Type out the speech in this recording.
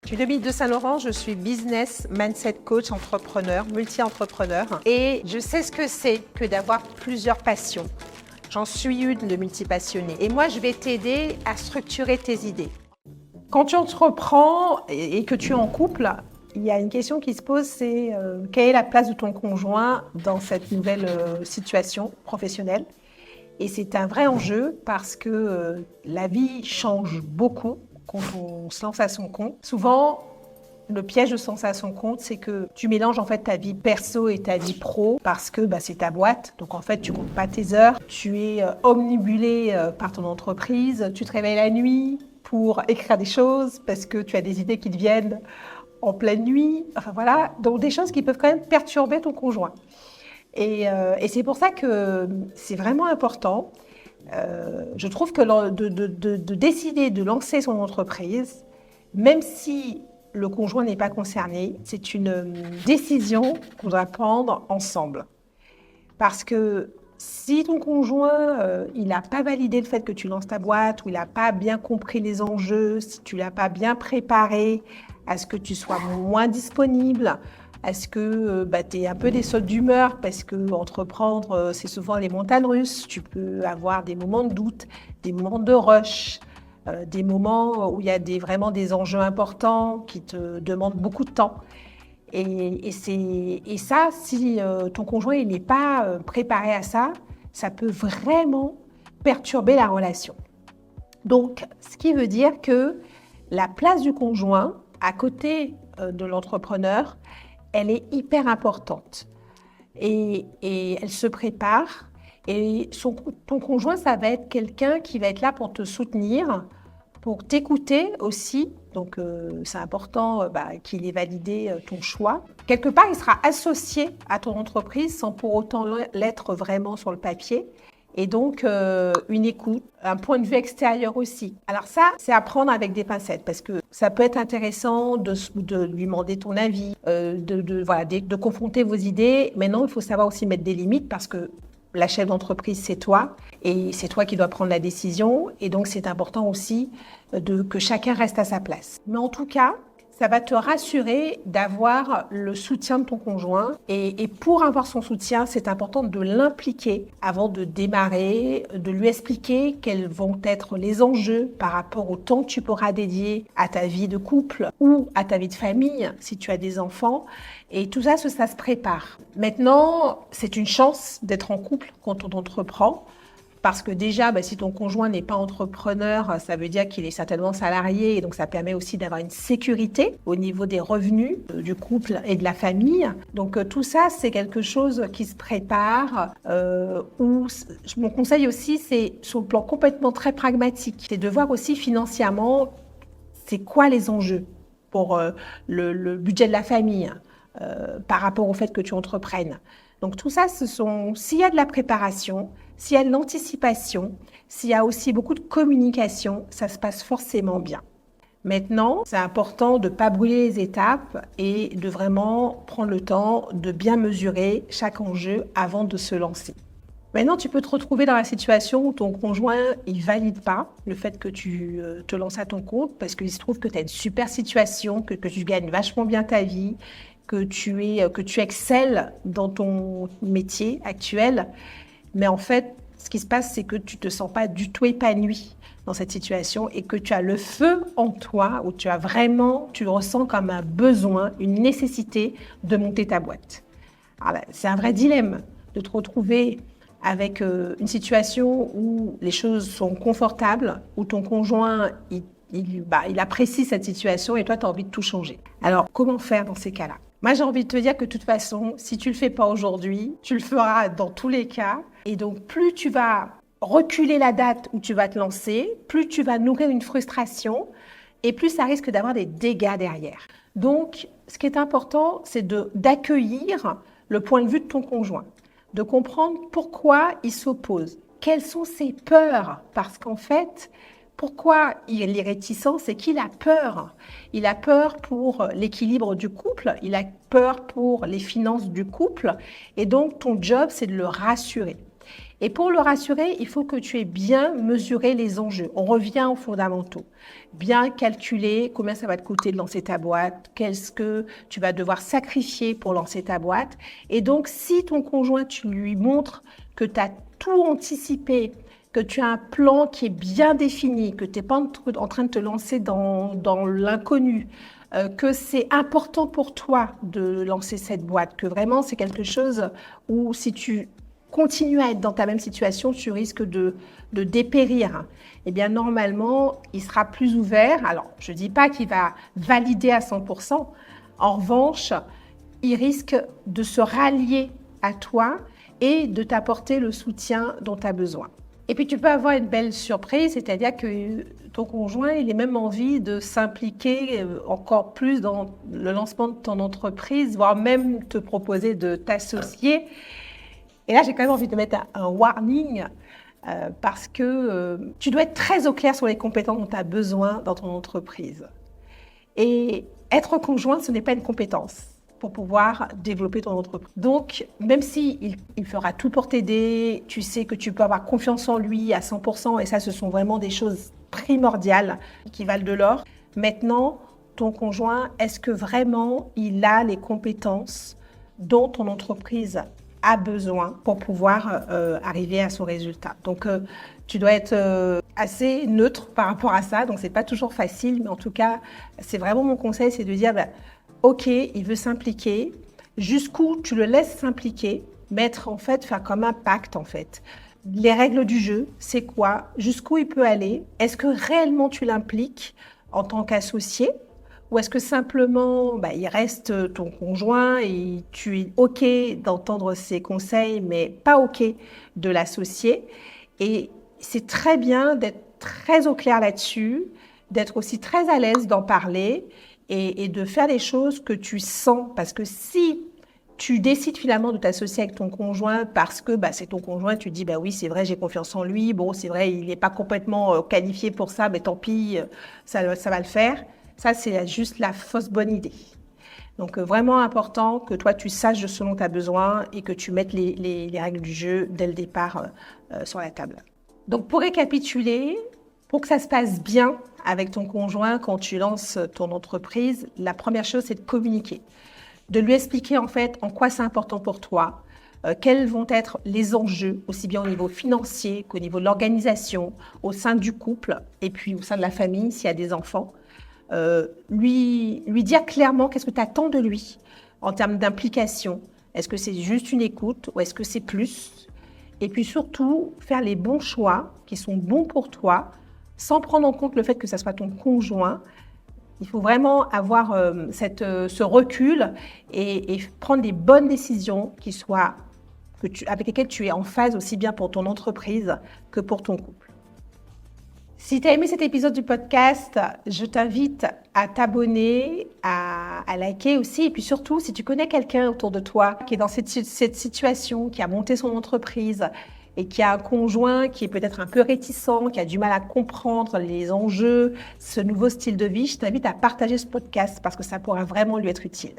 Je suis Dominique de Saint-Laurent, je suis business mindset coach, entrepreneur, multi-entrepreneur et je sais ce que c'est que d'avoir plusieurs passions. J'en suis une de multipassionnée et moi je vais t'aider à structurer tes idées. Quand tu entreprends et que tu es en couple, il y a une question qui se pose, c'est quelle est la place de ton conjoint dans cette nouvelle situation professionnelle? Et c'est un vrai enjeu parce que la vie change beaucoup quand on se lance à son compte. Souvent, le piège de se lancer à son compte, c'est que tu mélanges en fait ta vie perso et ta vie pro parce que c'est ta boîte. Donc en fait, tu comptes pas tes heures. Tu es omnibulé par ton entreprise. Tu te réveilles la nuit pour écrire des choses parce que tu as des idées qui te viennent en pleine nuit. Enfin voilà, donc des choses qui peuvent quand même perturber ton conjoint. Et c'est pour ça que c'est vraiment important. Je trouve que de décider de lancer son entreprise, même si le conjoint n'est pas concerné, c'est une décision qu'on doit prendre ensemble. Parce que si ton conjoint, il n'a pas validé le fait que tu lances ta boîte, ou il n'a pas bien compris les enjeux, si tu ne l'as pas bien préparé à ce que tu sois moins disponible, à ce que tu es un peu des sautes d'humeur, parce que entreprendre, c'est souvent les montagnes russes. Tu peux avoir des moments de doute, des moments de rush, des moments où il y a vraiment des enjeux importants qui te demandent beaucoup de temps. Et ça, si ton conjoint il n'est pas préparé à ça, ça peut vraiment perturber la relation. Donc, ce qui veut dire que la place du conjoint à côté de l'entrepreneur, elle est hyper importante. Et elle se prépare. Et ton conjoint, ça va être quelqu'un qui va être là pour te soutenir, pour t'écouter aussi. Donc, c'est important qu'il ait validé ton choix. Quelque part, il sera associé à ton entreprise sans pour autant l'être vraiment sur le papier. Et donc, une écoute, un point de vue extérieur aussi. Alors ça, c'est à prendre avec des pincettes parce que ça peut être intéressant de lui demander ton avis, de confronter vos idées. Maintenant, il faut savoir aussi mettre des limites parce que la chef d'entreprise, c'est toi et c'est toi qui dois prendre la décision. Et donc, c'est important aussi que chacun reste à sa place. Mais en tout cas, ça va te rassurer d'avoir le soutien de ton conjoint. Et pour avoir son soutien, c'est important de l'impliquer avant de démarrer, de lui expliquer quels vont être les enjeux par rapport au temps que tu pourras dédier à ta vie de couple ou à ta vie de famille si tu as des enfants. Et tout ça, ça se prépare. Maintenant, c'est une chance d'être en couple quand on entreprend. Parce que déjà, si ton conjoint n'est pas entrepreneur, ça veut dire qu'il est certainement salarié et donc ça permet aussi d'avoir une sécurité au niveau des revenus du couple et de la famille. Donc tout ça, c'est quelque chose qui se prépare. Mon conseil aussi, c'est sur le plan complètement très pragmatique, c'est de voir aussi financièrement, c'est quoi les enjeux pour le budget de la famille par rapport au fait que tu entreprennes. Donc tout ça, s'il y a de la préparation, s'il y a de l'anticipation, s'il y a aussi beaucoup de communication, ça se passe forcément bien. Maintenant, c'est important de ne pas brûler les étapes et de vraiment prendre le temps de bien mesurer chaque enjeu avant de se lancer. Maintenant, tu peux te retrouver dans la situation où ton conjoint, il valide pas le fait que tu te lances à ton compte parce qu'il se trouve que tu as une super situation, que tu gagnes vachement bien ta vie, que tu excelles dans ton métier actuel. Mais en fait, ce qui se passe, c'est que tu ne te sens pas du tout épanoui dans cette situation et que tu as le feu en toi, où tu ressens comme un besoin, une nécessité de monter ta boîte. Alors, c'est un vrai dilemme de te retrouver avec une situation où les choses sont confortables, où ton conjoint, il apprécie cette situation et toi, tu as envie de tout changer. Alors, comment faire dans ces cas-là ? Moi, j'ai envie de te dire que de toute façon, si tu ne le fais pas aujourd'hui, tu le feras dans tous les cas. Et donc, plus tu vas reculer la date où tu vas te lancer, plus tu vas nourrir une frustration et plus ça risque d'avoir des dégâts derrière. Donc, ce qui est important, c'est d'accueillir le point de vue de ton conjoint, de comprendre pourquoi il s'oppose, quelles sont ses peurs, parce qu'en fait, pourquoi il est réticent, c'est qu'il a peur. Il a peur pour l'équilibre du couple, il a peur pour les finances du couple. Et donc, ton job, c'est de le rassurer. Et pour le rassurer, il faut que tu aies bien mesuré les enjeux. On revient aux fondamentaux. Bien calculer combien ça va te coûter de lancer ta boîte, qu'est-ce que tu vas devoir sacrifier pour lancer ta boîte. Et donc, si ton conjoint, tu lui montres que tu as tout anticipé, que tu as un plan qui est bien défini, que tu n'es pas en train de te lancer dans l'inconnu, que c'est important pour toi de lancer cette boîte, que vraiment c'est quelque chose où si tu continues à être dans ta même situation, tu risques de dépérir. Eh bien, normalement, il sera plus ouvert. Alors, je ne dis pas qu'il va valider à 100%. En revanche, il risque de se rallier à toi et de t'apporter le soutien dont tu as besoin. Et puis, tu peux avoir une belle surprise, c'est-à-dire que ton conjoint, il a même envie de s'impliquer encore plus dans le lancement de ton entreprise, voire même te proposer de t'associer. Et là, j'ai quand même envie de mettre un warning parce que tu dois être très au clair sur les compétences dont tu as besoin dans ton entreprise. Et être conjoint, ce n'est pas une compétence pour pouvoir développer ton entreprise. Donc, même s'il fera tout pour t'aider, tu sais que tu peux avoir confiance en lui à 100%, et ça, ce sont vraiment des choses primordiales qui valent de l'or. Maintenant, ton conjoint, est-ce que vraiment il a les compétences dont ton entreprise a besoin pour pouvoir arriver à son résultat? Donc, tu dois être assez neutre par rapport à ça. Donc, c'est pas toujours facile, mais en tout cas, c'est vraiment mon conseil, c'est de dire, OK, il veut s'impliquer. Jusqu'où tu le laisses s'impliquer, faire comme un pacte en fait. Les règles du jeu, c'est quoi? Jusqu'où il peut aller? Est-ce que réellement tu l'impliques en tant qu'associé? Ou est-ce que simplement, il reste ton conjoint et tu es OK d'entendre ses conseils, mais pas OK de l'associer? Et c'est très bien d'être très au clair là-dessus, d'être aussi très à l'aise d'en parler et de faire les choses que tu sens. Parce que si tu décides finalement de t'associer avec ton conjoint parce que c'est ton conjoint, tu dis oui, c'est vrai, j'ai confiance en lui, bon, c'est vrai, il n'est pas complètement qualifié pour ça, mais tant pis, ça va le faire. Ça, c'est juste la fausse bonne idée. Donc, vraiment important que toi, tu saches de ce dont tu as besoin et que tu mettes les règles du jeu dès le départ sur la table. Donc, pour récapituler, pour que ça se passe bien avec ton conjoint quand tu lances ton entreprise, la première chose, c'est de communiquer. De lui expliquer en fait en quoi c'est important pour toi, quels vont être les enjeux, aussi bien au niveau financier qu'au niveau de l'organisation, au sein du couple et puis au sein de la famille s'il y a des enfants. Lui dire clairement qu'est-ce que tu attends de lui en termes d'implication. Est-ce que c'est juste une écoute ou est-ce que c'est plus? Et puis surtout, faire les bons choix qui sont bons pour toi, sans prendre en compte le fait que ça soit ton conjoint. Il faut vraiment avoir ce recul et prendre des bonnes décisions avec lesquelles tu es en phase aussi bien pour ton entreprise que pour ton couple. Si tu as aimé cet épisode du podcast, je t'invite à t'abonner, à liker aussi. Et puis surtout, si tu connais quelqu'un autour de toi qui est dans cette situation, qui a monté son entreprise et qui a un conjoint qui est peut-être un peu réticent, qui a du mal à comprendre les enjeux, ce nouveau style de vie, je t'invite à partager ce podcast parce que ça pourra vraiment lui être utile.